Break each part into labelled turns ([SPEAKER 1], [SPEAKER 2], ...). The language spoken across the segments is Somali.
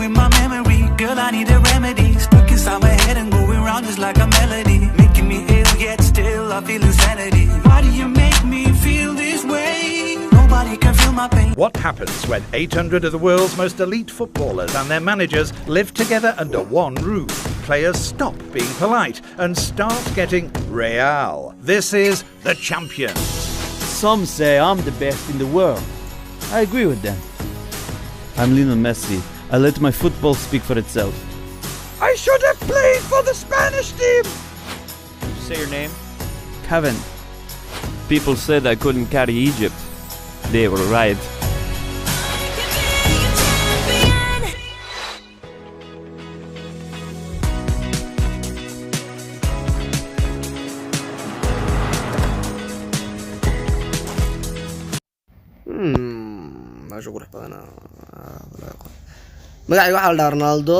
[SPEAKER 1] with my memory. Girl, I need a remedy. Stuck inside my head and going round just like a melody. Making me ill yet still I feel insanity. Why do you make me feel this way? Nobody can feel my pain.
[SPEAKER 2] What happens when 800 of the world's most elite footballers and their managers live together under one roof? Players stop being polite and start getting real. This is The Champions.
[SPEAKER 3] Some say I'm the best in the world. I agree with them. I'm Lionel Messi. I let my football speak for itself.
[SPEAKER 2] I should have played for the Spanish team.
[SPEAKER 3] Say your name? Kevin. People said I couldn't carry Egypt. They were right.
[SPEAKER 4] meesha qurux badan magacayga waxaa la dhahaa Ronaldo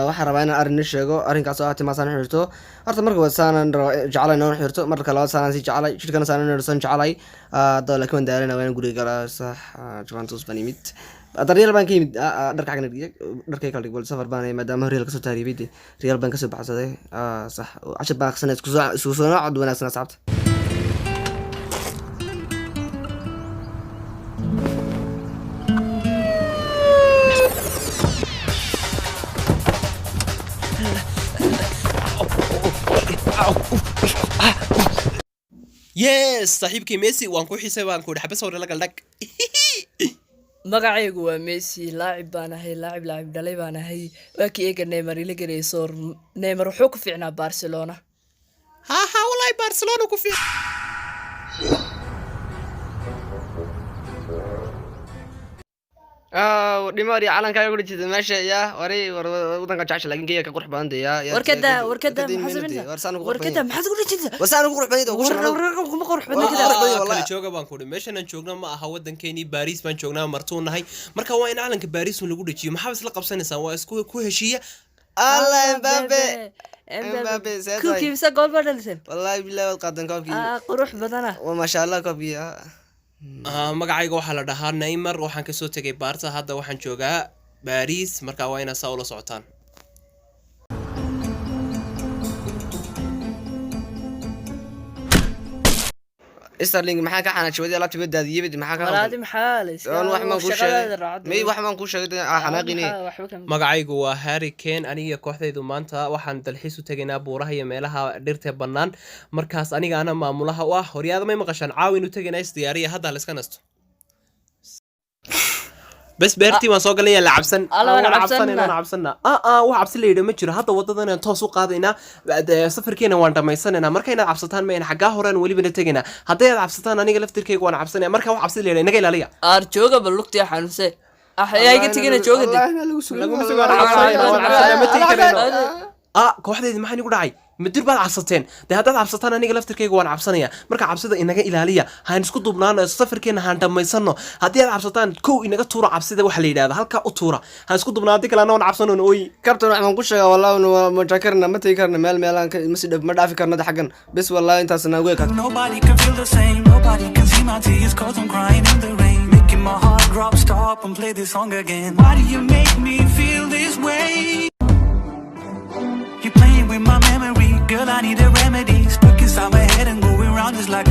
[SPEAKER 4] waxaan rabaa inaan arrin sheego arrinkaas oo ah timaasaan xirto horta marka wasaanan jeclay inaan xirto marka labaad saanan si jeclay jidhkana saanan inaan jeclay dad laakiin waan daalana waan guriga galaa sax Juventus baan yimid Real baan ka yimid dharka xagna dharkay kala dhigay safar baan maadaama Real ka soo taariibay Real baan ka soo baxsaday sax 10 baan sanad isku soo noocad wanaagsan asxaabta
[SPEAKER 5] yes saaxiibkii Messi waan ku xiisay waan ku dhaxbay sawir la galdag
[SPEAKER 6] magacaygu waa Messi laacib baan ahay laacib dhalay baan ahay waa kii eega Neymar ila gareeso Neymar wuxuu ku fiicnaa Barcelona
[SPEAKER 5] ha wallahi Barcelona ku fiic
[SPEAKER 4] dhimaari calanka ugu dhigtay meesha yaa wadanka jacayl laakiin geeya ka qurux badan ya
[SPEAKER 6] warkada maxaa ku dhigtay
[SPEAKER 4] wasaan ugu qurux badan ugu shaqo
[SPEAKER 6] kuma qurux badan kida
[SPEAKER 5] kala jooga baan ku dhigay meeshan aan joogno ma aha wadankeeni Paris baan joognaa martuu nahay marka waa in calanka Paris lagu dhajiyo maxaa isla qabsanaysaa waa isku ku heshiiya
[SPEAKER 4] Allah
[SPEAKER 6] Mbappe kukiisa gool badalsan
[SPEAKER 4] wallahi billahi qadan koobkii
[SPEAKER 6] qurux badana
[SPEAKER 4] wa ma sha Allah koobkii
[SPEAKER 5] magacayga waxaa la dhahaa Neymar waxaan ka soo tagay Barca hadda waxaan joogaa Paris marka waa ina saa ula socotaan
[SPEAKER 4] Sterling maxaa ka xanaajay wadi alaabta badaadiyay maxaa ka
[SPEAKER 6] walaadi maxaa leeyahay
[SPEAKER 4] wax ma ku sheegay wax ma ku sheegay xanaaqini
[SPEAKER 5] magacaygu waa Harry Kane aniga kooxdaydu maanta waxaan dalxiis u tagaynaa buuraha iyo meelaha dhirta bannaan markaas aniga ana maamulaha u ah horyaada may maqashaan caawin u tagaynaa isdiyaariya hadda la iska nasto بس بيرتي وان سو غليا لعبسن
[SPEAKER 6] انا
[SPEAKER 5] عبسنا wax cabsi leeyahay ma jiro hadda wadadan aan toos u qaadayna safarkeena waan dhamaysanayna marka inaad cabsataan ma in xaga horaan waliba na tagayna haday aad cabsataan aniga laftirkeyga waan cabsanaya marka wax cabsi leeyahay naga ilaaliya
[SPEAKER 6] aar jooga bal lugti xanuunse ahayga tigina jooga
[SPEAKER 5] lagu sugo kooxdeedi maxay nigu dhacay madir baad cabsateen hadaad cabsataan aniga laftirkeyga waan cabsanaya marka cabsida inaga ilaaliya haan isku dubnaano safarkeena haan dhamaysano hadii aad cabsataan kow inaga tuura cabsida waxa la yiraahdo halka u tuura haan isku dubnaadi kala aan cabsano ooy
[SPEAKER 4] kabtan waxaan ku sheegaa wallahi ma jakarna ma tay karna meelaan ma si dhab ma dhaafi karna xagan bas wallahi intaas na weeka
[SPEAKER 1] Nobody can feel the same nobody can see my tears cause I'm crying in the rain making my heart drop stop and play this song again why do you make me feel this way You're playing with my memory Girl, I need a remedy. Stuck inside my head and going round just like